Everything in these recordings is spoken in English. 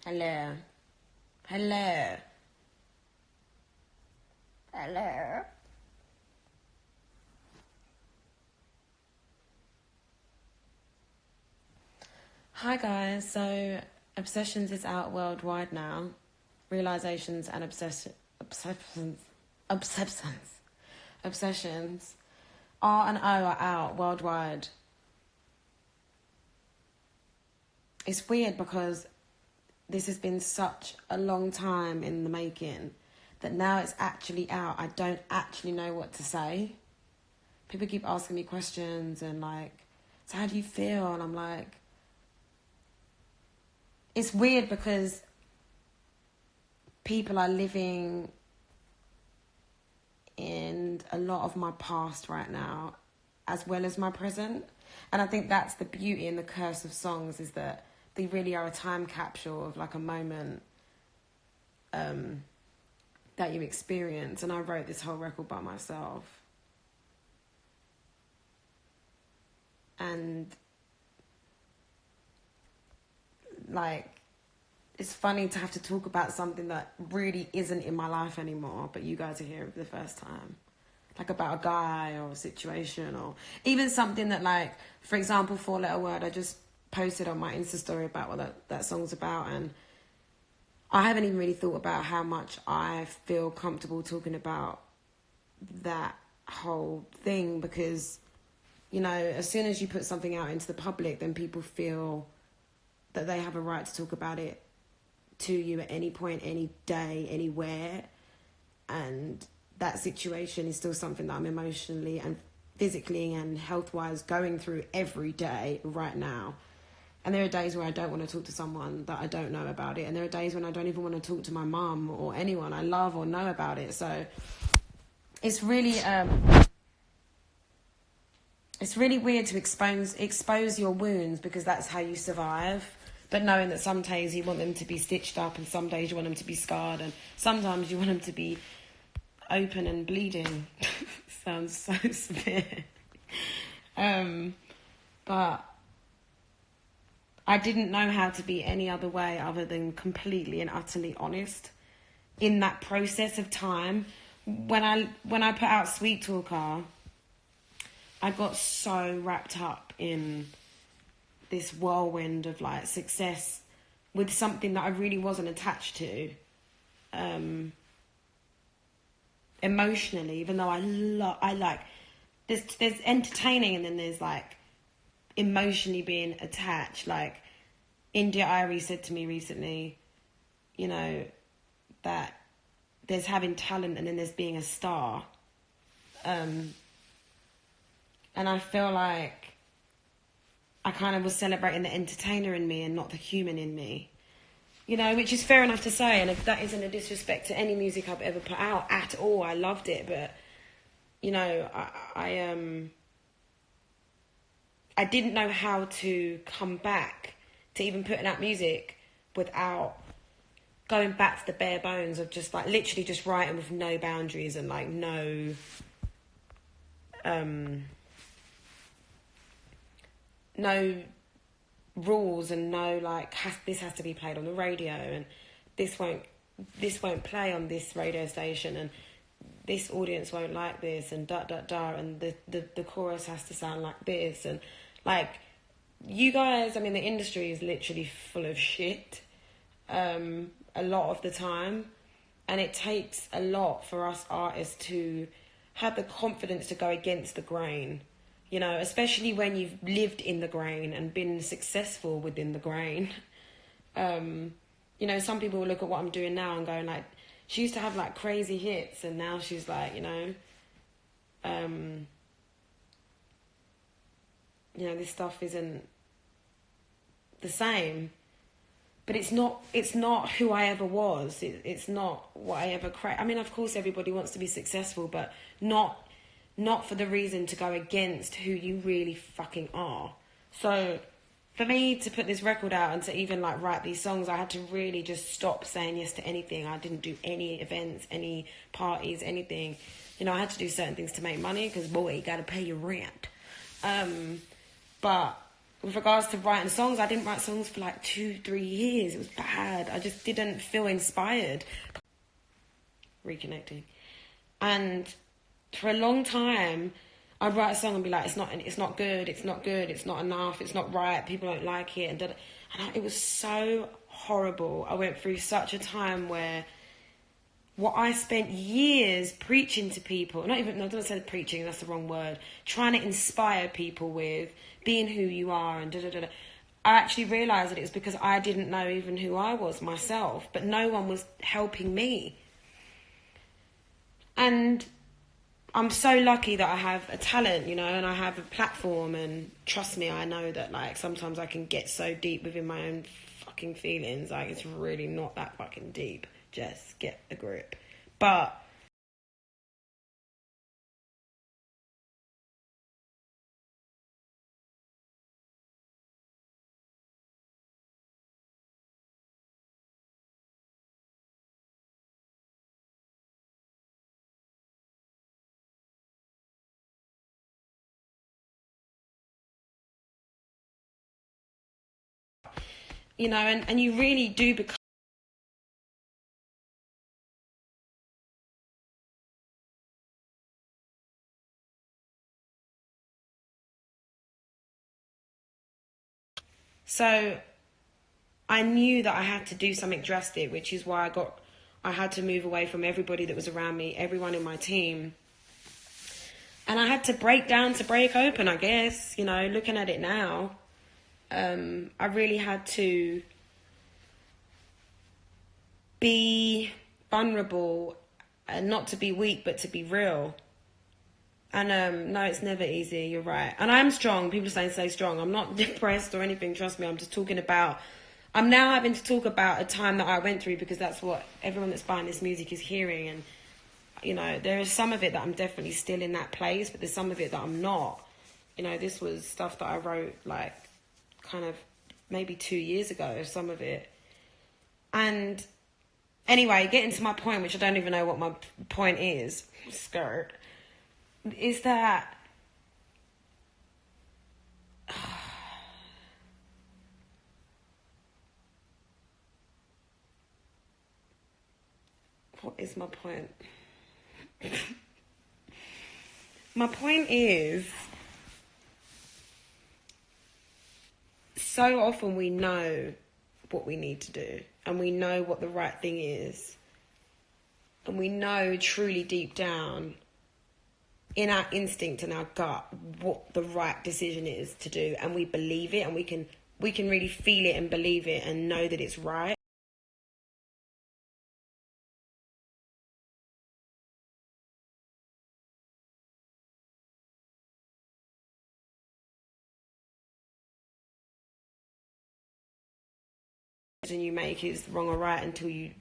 Hello. Hello. Hello. Hi guys, so Obsessions is out worldwide now. Realizations and obsessions. R and O are out worldwide. It's weird because this has been such a long time in the making that now it's actually out. I don't actually know what to say. People keep asking me questions and like, so how do you feel? And I'm like, it's weird because people are living in a lot of my past right now as well as my present. And I think that's the beauty and the curse of songs, is that they really are a time capsule of like a moment that you experience. And I wrote this whole record by myself. And like, it's funny to have to talk about something that really isn't in my life anymore, but you guys are here for the first time. Like about a guy or a situation, or even something that, like, for example, 4-letter word, I just posted on my Insta story about what that song's about, and I haven't even really thought about how much I feel comfortable talking about that whole thing, because, you know, as soon as you put something out into the public, then people feel that they have a right to talk about it to you at any point, any day, anywhere. And that situation is still something that I'm emotionally and physically and health-wise going through every day right now. And there are days where I don't want to talk to someone that I don't know about it. And there are days when I don't even want to talk to my mum or anyone I love or know about it. So it's really weird to expose your wounds, because that's how you survive. But knowing that some days you want them to be stitched up, and some days you want them to be scarred, and sometimes you want them to be open and bleeding. Sounds so severe. But I didn't know how to be any other way other than completely and utterly honest in that process of time. When I put out Sweet Talker, I got so wrapped up in this whirlwind of like success with something that I really wasn't attached to emotionally, even though I like there's entertaining, and then there's like emotionally being attached. Like Diaries said to me recently, you know, that there's having talent and then there's being a star, and I feel like I kind of was celebrating the entertainer in me and not the human in me. You know, which is fair enough to say, and if that isn't a disrespect to any music I've ever put out at all, I loved it, but, you know, I didn't know how to come back to even putting out music without going back to the bare bones of just, like, literally just writing with no boundaries and, like, no rules, and no like this has to be played on the radio, and this won't play on this radio station, and this audience won't like this, and and the chorus has to sound like this, and like, you guys, I mean, the industry is literally full of shit a lot of the time, and it takes a lot for us artists to have the confidence to go against the grain. You know, especially when you've lived in the grain and been successful within the grain. You know, some people will look at what I'm doing now and going like, she used to have like crazy hits, and now she's like, you know, this stuff isn't the same. But it's not who I ever was. It's not what I ever I mean, of course, everybody wants to be successful, but not for the reason to go against who you really fucking are. So for me to put this record out and to even like write these songs, I had to really just stop saying yes to anything. I didn't do any events, any parties, anything. You know, I had to do certain things to make money, because boy, you got to pay your rent. But with regards to writing songs, I didn't write songs for like 2-3 years. It was bad. I just didn't feel inspired. Reconnecting. And for a long time, I'd write a song and be like, it's not good, it's not good, it's not enough, it's not right, people don't like it. And it was so horrible. I went through such a time where what I spent years preaching to people, I don't say preaching, that's the wrong word, trying to inspire people with being who you are and da-da-da-da. I actually realised that it was because I didn't know even who I was myself, but no one was helping me. And I'm so lucky that I have a talent, you know, and I have a platform, and trust me, I know that, like, sometimes I can get so deep within my own fucking feelings, like, it's really not that fucking deep. Just get a grip. But you know, and you really do become. So I knew that I had to do something drastic, which is why I had to move away from everybody that was around me, everyone in my team. And I had to break down to break open, I guess, you know, looking at it now. I really had to be vulnerable, and not to be weak, but to be real. And no, it's never easy, you're right. And I'm strong. People are saying stay strong. I'm not depressed or anything, trust me. I'm now having to talk about a time that I went through, because that's what everyone that's buying this music is hearing. And, you know, there is some of it that I'm definitely still in that place, but there's some of it that I'm not. You know, this was stuff that I wrote, like, kind of maybe 2 years ago, some of it. And anyway, getting to my point, which I don't even know what my point is, skirt, is that what is my point? My point is, so often we know what we need to do, and we know what the right thing is, and we know truly deep down in our instinct and our gut what the right decision is to do, and we believe it, and we can really feel it and believe it and know that it's right. And you make is wrong or right until you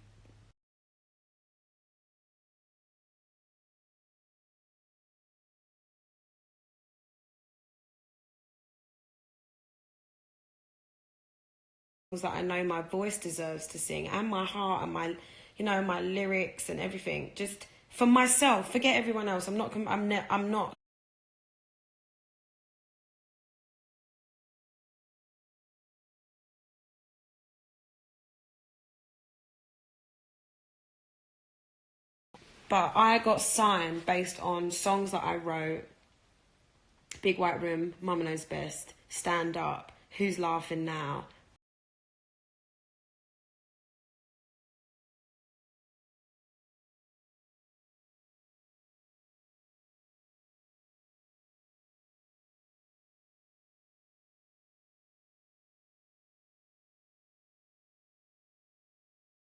that I know my voice deserves to sing, and my heart, and my, you know, my lyrics and everything, just for myself. Forget everyone else. I'm not. But I got signed based on songs that I wrote: Big White Room, Mama Knows Best, Stand Up, Who's Laughing Now.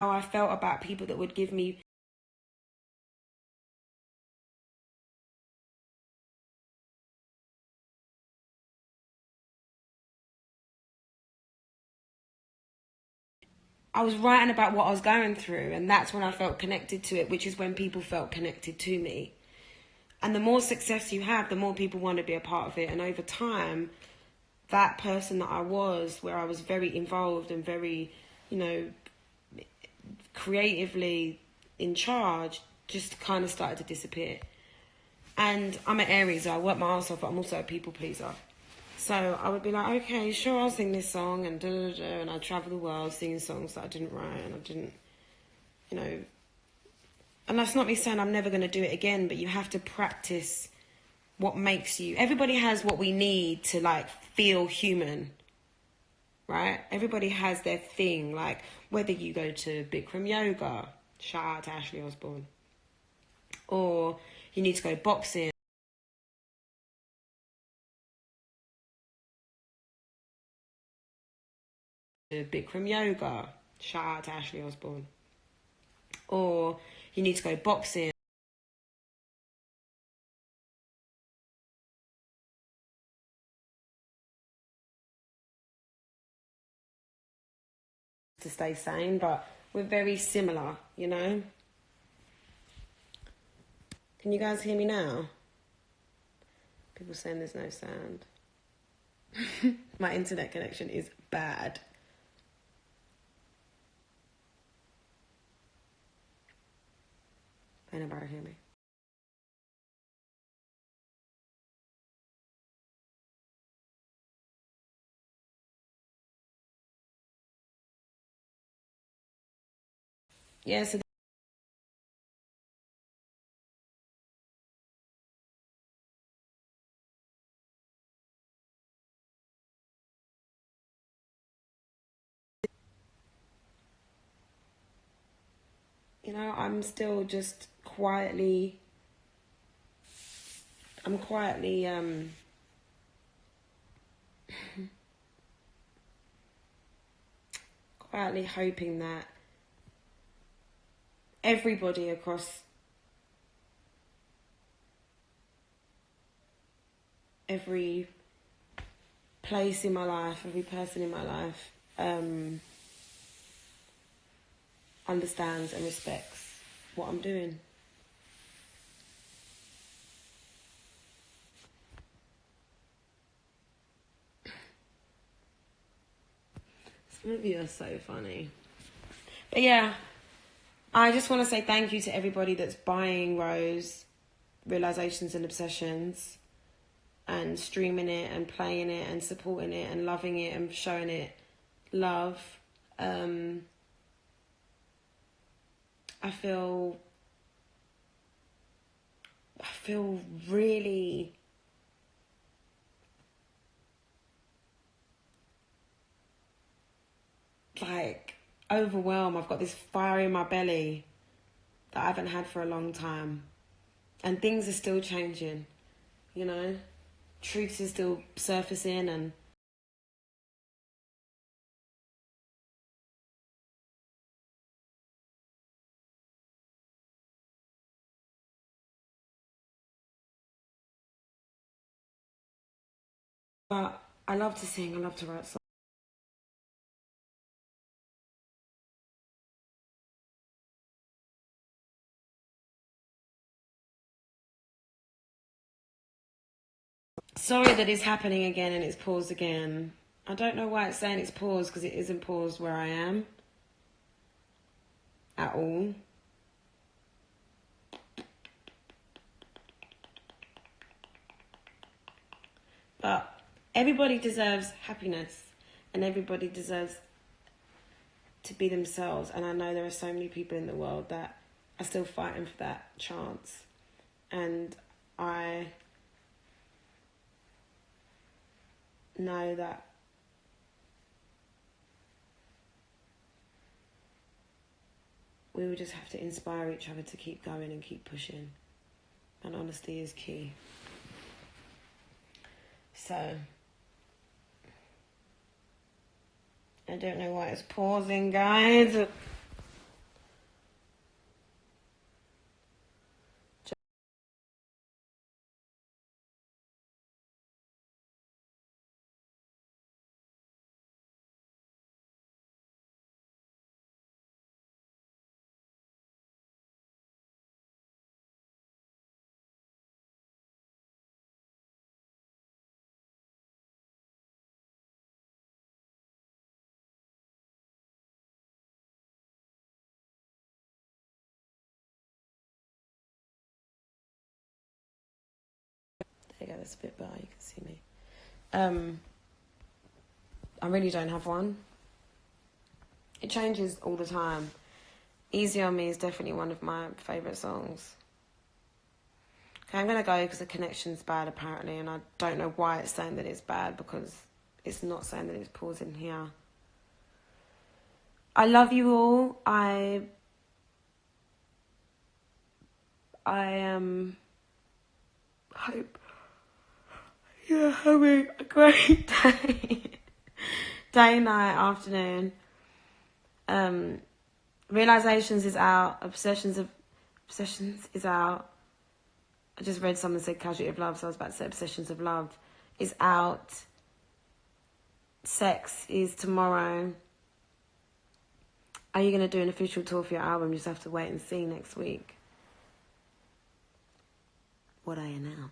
How I felt about people that would give me I was writing about what I was going through, and that's when I felt connected to it, which is when people felt connected to me. And the more success you have, the more people want to be a part of it. And over time, that person that I was, where I was very involved and very, you know, creatively in charge, just kind of started to disappear. And I'm an Aries, so I work my ass off, but I'm also a people pleaser. So I would be like, okay, sure, I'll sing this song and da da da, and I'd travel the world singing songs that I didn't write and I didn't, you know. And that's not me saying I'm never going to do it again, but you have to practice what makes you. Everybody has what we need to like feel human, right? Everybody has their thing, like whether you go to Bikram yoga, shout out to Ashley Osborne, or you need to go boxing. Bikram yoga, shout out to Ashley Osborne, or you need to go boxing. To stay sane, but we're very similar, you know. Can you guys hear me now? People saying there's no sound. My internet connection is bad. Ain't nobody hear me. Yeah, so you know, I'm still just quietly. I'm quietly quietly hoping that everybody across every place in my life, every person in my life, understands and respects what I'm doing. Some of you are so funny. But yeah, I just want to say thank you to everybody that's buying Rose Realizations and Obsessions and streaming it and playing it and supporting it and loving it and showing it love. I feel really like overwhelmed. I've got this fire in my belly that I haven't had for a long time. And things are still changing, you know? Truths are still surfacing and but I love to sing, I love to write songs. Sorry that it's happening again and it's paused again. I don't know why it's saying it's paused because it isn't paused where I am at all. But everybody deserves happiness and everybody deserves to be themselves. And I know there are so many people in the world that are still fighting for that chance. And I know that we will just have to inspire each other to keep going and keep pushing. And honesty is key. So, I don't know why it's pausing, guys. There you go, that's a bit better, you can see me. I really don't have one. It changes all the time. Easy on Me is definitely one of my favourite songs. Okay, I'm going to go because the connection's bad apparently, and I don't know why it's saying that it's bad because it's not saying that it's pausing here. I love you all. I hope you're having a great day. Day, night, afternoon. Realizations is out. Obsessions is out. I just read someone said Casualty of Love, so I was about to say Obsessions of Love is out. Sex is tomorrow. Are you going to do an official tour for your album? You just have to wait and see next week what I announce.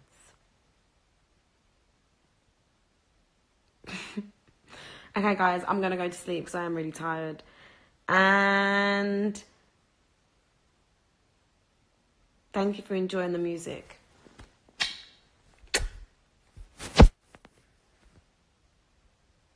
Okay, guys, I'm going to go to sleep because I am really tired. And thank you for enjoying the music.